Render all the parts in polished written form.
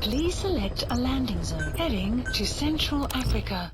Please select a landing zone heading to Central Africa.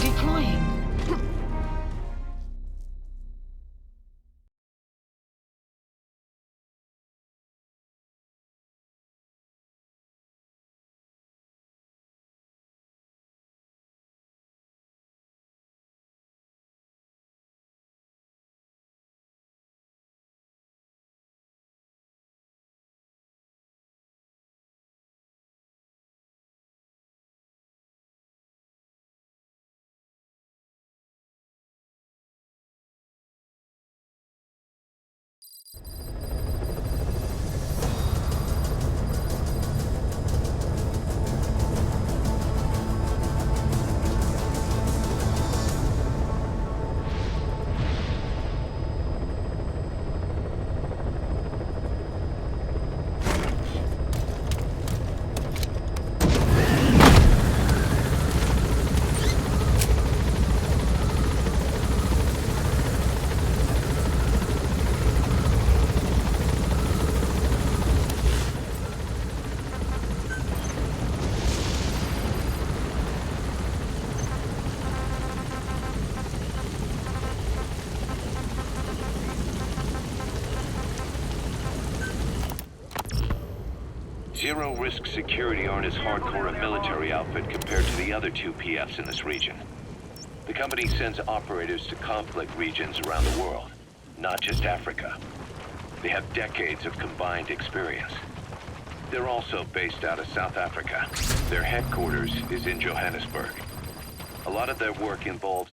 Deploying. Zero-risk security aren't as hardcore a military outfit compared to the other two PFs in this region. The company sends operators to conflict regions around the world, not just Africa. They have decades of combined experience. They're also based out of South Africa. Their headquarters is in Johannesburg. A lot of their work involves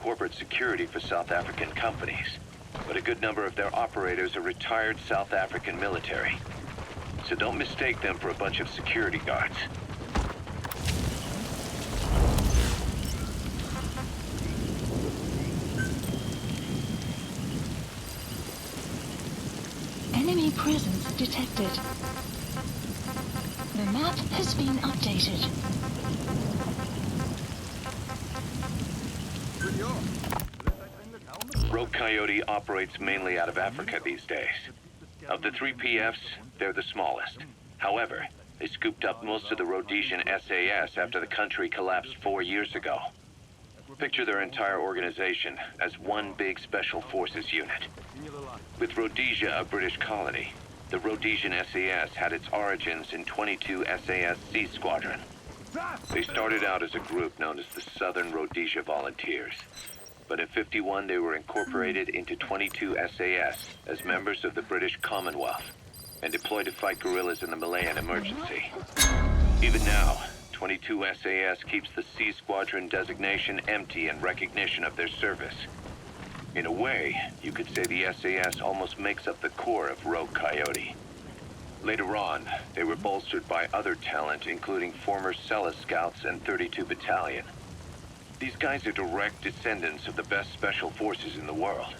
corporate security for South African companies, but a good number of their operators are retired South African military. So don't mistake them for a bunch of security guards. Enemy presence detected. The map has been updated. Rogue Coyote operates mainly out of Africa these days. Of the three PFs, they're the smallest. However, they scooped up most of the Rhodesian SAS after the country collapsed 4 years ago. Picture their entire organization as one big special forces unit. With Rhodesia a British colony, the Rhodesian SAS had its origins in 22 SAS Sea Squadron. They started out as a group known as the Southern Rhodesia Volunteers. But in '51 they were incorporated into 22 SAS as members of the British Commonwealth and deployed to fight guerrillas in the Malayan emergency. Even now, 22 SAS keeps the Sea Squadron designation empty in recognition of their service. In a way, you could say the SAS almost makes up the core of Rogue Coyote. Later on, they were bolstered by other talent, including former Cella Scouts and 32 Battalion. These guys are direct descendants of the best special forces in the world.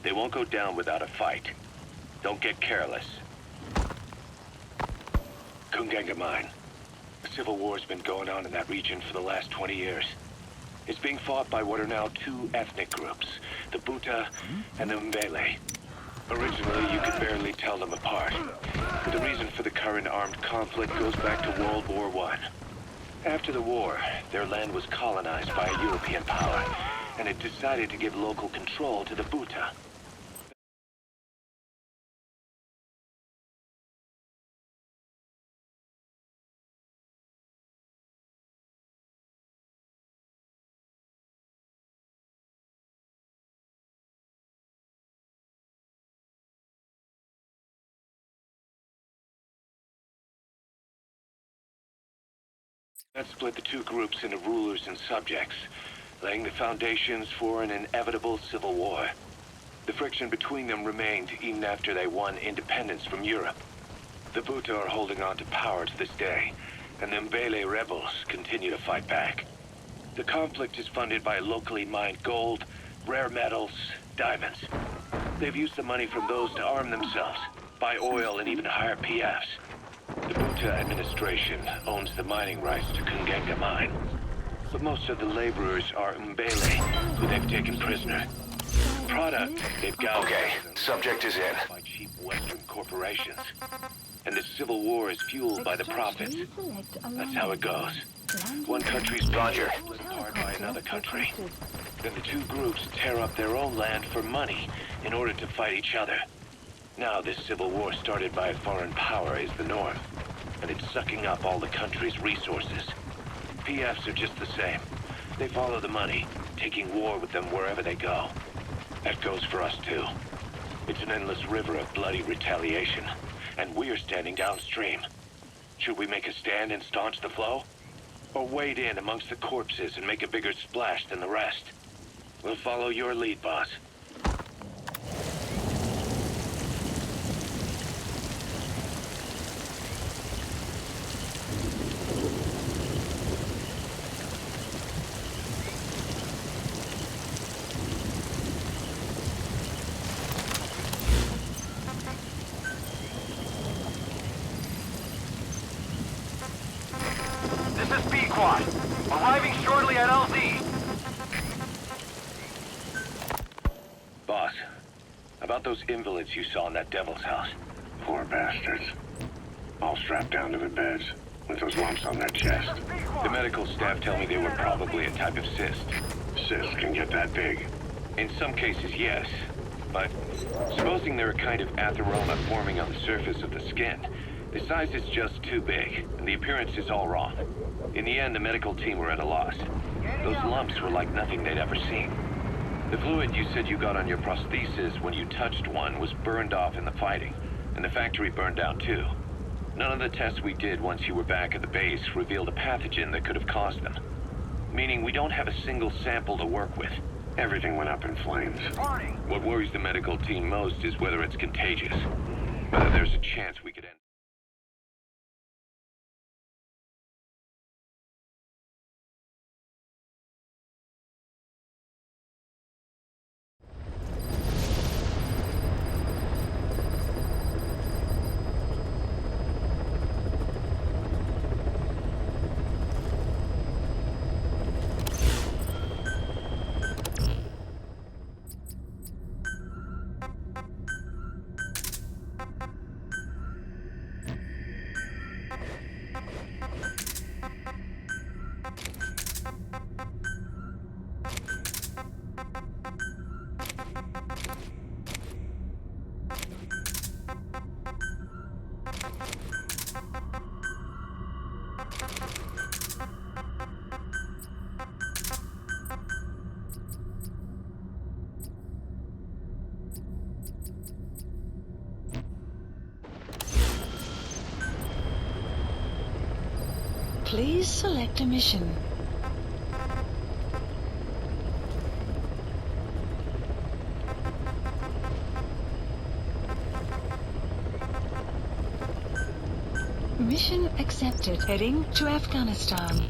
They won't go down without a fight. Don't get careless. Kunganga Mine. A civil war's been going on in that region for the last 20 years. It's being fought by what are now two ethnic groups, the Buta and the Mbele. Originally, you could barely tell them apart. But the reason for the current armed conflict goes back to World War I. After the war, their land was colonized by a European power, and it decided to give local control to the Buta. That split the two groups into rulers and subjects, laying the foundations for an inevitable civil war. The friction between them remained even after they won independence from Europe. The Buta are holding on to power to this day, and the Mbele rebels continue to fight back. The conflict is funded by locally mined gold, rare metals, diamonds. They've used the money from those to arm themselves, buy oil, and even hire PFs. The Buta administration owns the mining rights to Kungenga mine, but most of the laborers are Mbele, who they've taken prisoner. The product they've gouged Okay, subject is in. by cheap Western corporations. And the civil war is fueled by the profits. That's how it goes. One country's Roger. split apart by another country. Then the two groups tear up their own land for money in order to fight each other. Now this civil war started by a foreign power is the norm, and it's sucking up all the country's resources. PFs are just the same. They follow the money, taking war with them wherever they go. That goes for us too. It's an endless river of bloody retaliation, and we're standing downstream. Should we make a stand and staunch the flow? Or wade in amongst the corpses and make a bigger splash than the rest? We'll follow your lead, boss. This is B-Quad. Arriving shortly at LZ. Boss, about those invalids you saw in that devil's house. Poor bastards. All strapped down to the beds, with those lumps on their chest. The medical staff tell me they were probably a type of cyst. Cysts can get that big. In some cases, yes. But supposing they're a kind of atheroma forming on the surface of the skin, the size is just too big, and the appearance is all wrong. In the end, the medical team were at a loss. Those lumps were like nothing they'd ever seen. The fluid you said you got on your prosthesis when you touched one was burned off in the fighting, and the factory burned down too. None of the tests we did once you were back at the base revealed a pathogen that could have caused them. Meaning we don't have a single sample to work with. Everything went up in flames. What worries the medical team most is whether it's contagious. Whether there's a chance we could end. Please select a mission. Mission accepted. Heading to Afghanistan.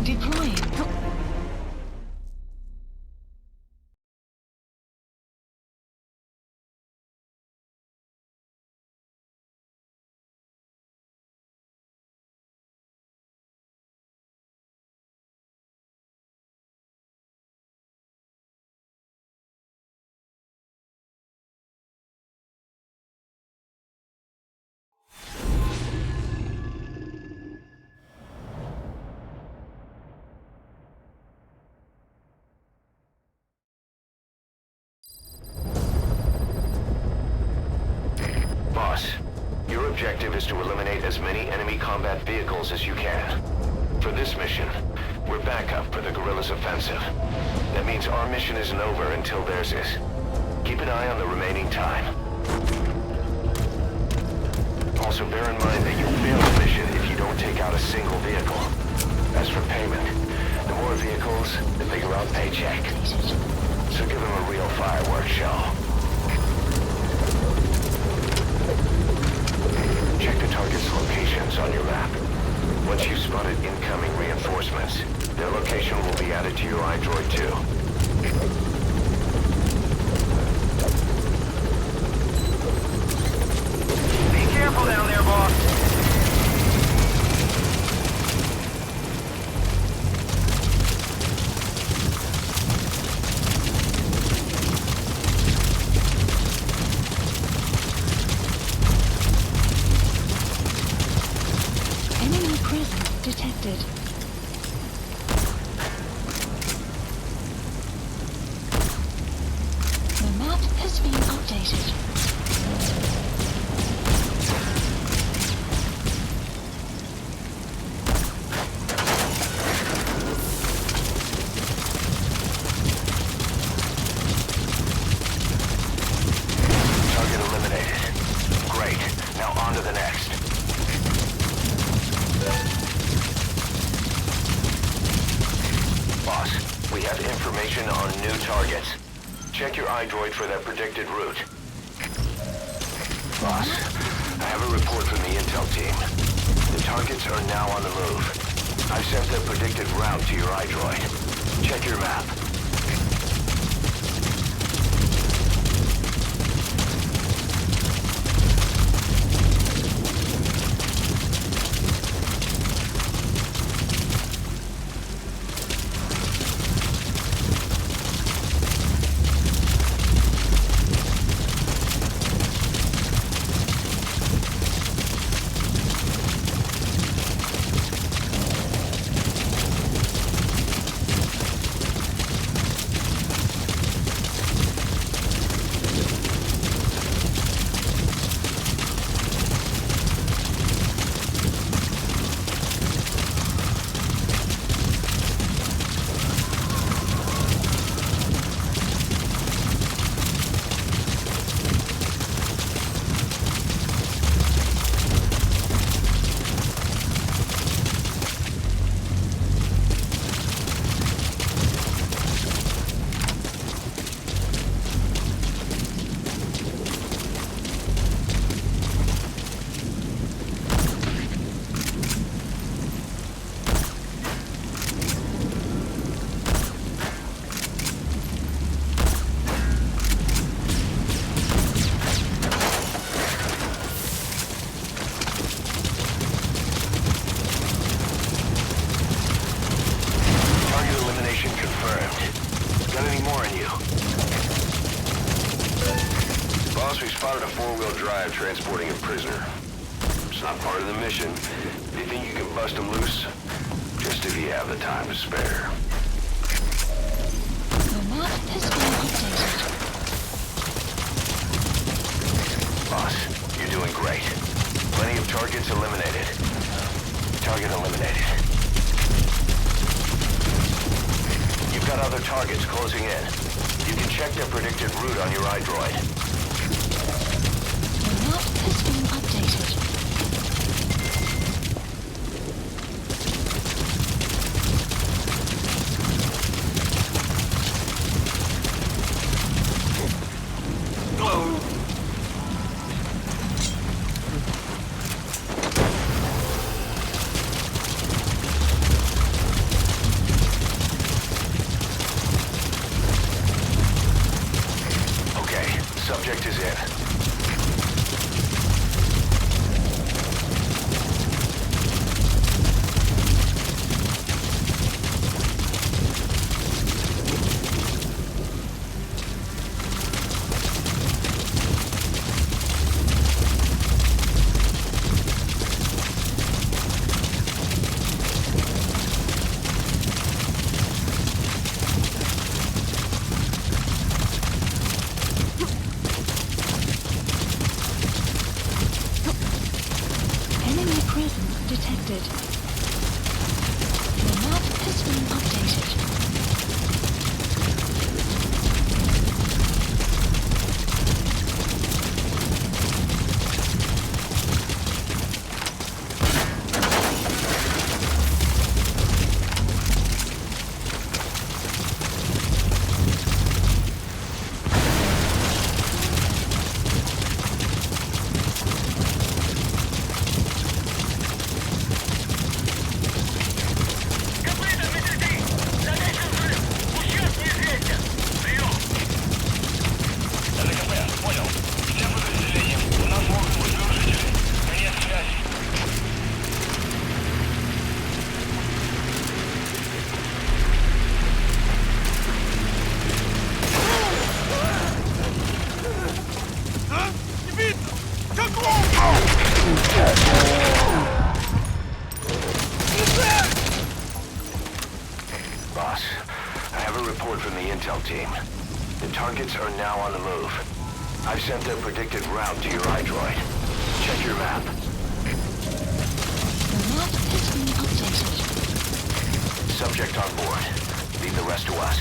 Deploying. Boss, your objective is to eliminate as many enemy combat vehicles as you can. For this mission, We're backup for the guerrillas' offensive. That means our mission isn't over until theirs is. Keep an eye on the remaining time. Also bear in mind that you'll fail the mission if you don't take out a single vehicle. As for payment, the more vehicles, the bigger our paycheck. So give them a real fireworks show. Check the target's locations on your map. Once you've spotted incoming reinforcements, their location will be added to your iDroid too. Be careful down there, boss. Enemy presence detected. The map has been updated. Target eliminated. Great. Now on to the next. Boss, we have information on new targets. Check your iDroid for their predicted route. Boss, I have a report from the intel team. The targets are now on the move. I've sent their predicted route to your iDroid. Check your map. We spotted a four-wheel drive transporting a prisoner. It's not part of the mission. Do you think you can bust him loose? Just if you have the time to spare. The map has been updated. Boss, you're doing great. Plenty of targets eliminated. Target eliminated. You've got other targets closing in. You can check their predicted route on your iDroid. The map has been updated. Okay, subject is in. Enemy presence detected. The map has been team. The targets are now on the move. I've sent their predicted route to your iDroid. Check your map. The map has been updated. Subject on board. Leave the rest to us.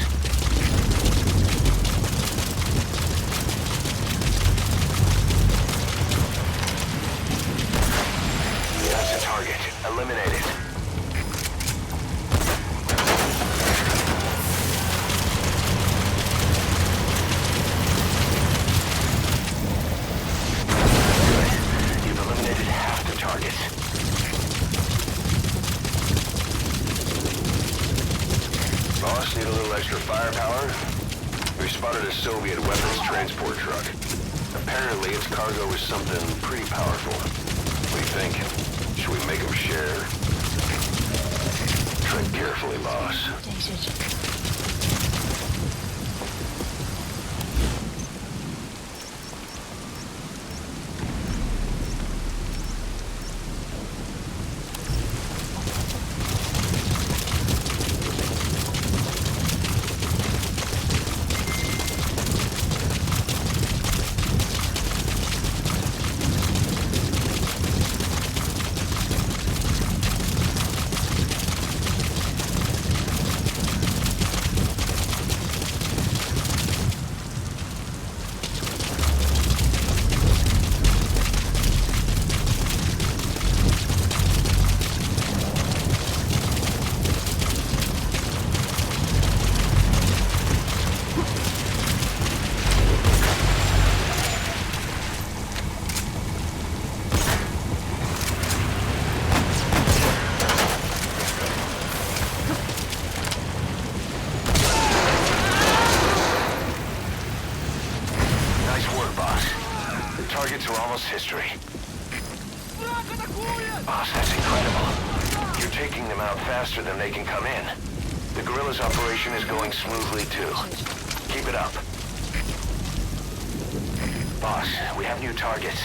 That's the target. Eliminate it. You've eliminated half the targets. Boss, need a little extra firepower? We spotted a Soviet weapons transport truck. Apparently its cargo is something pretty powerful. What do you think? Should we make them share? Tread carefully, boss. Updated. Targets are almost history. Boss, that's incredible. You're taking them out faster than they can come in. The guerrillas operation is going smoothly too. Keep it up. Boss, we have new targets.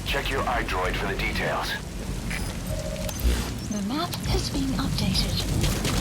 Check your iDroid for the details. The map has been updated.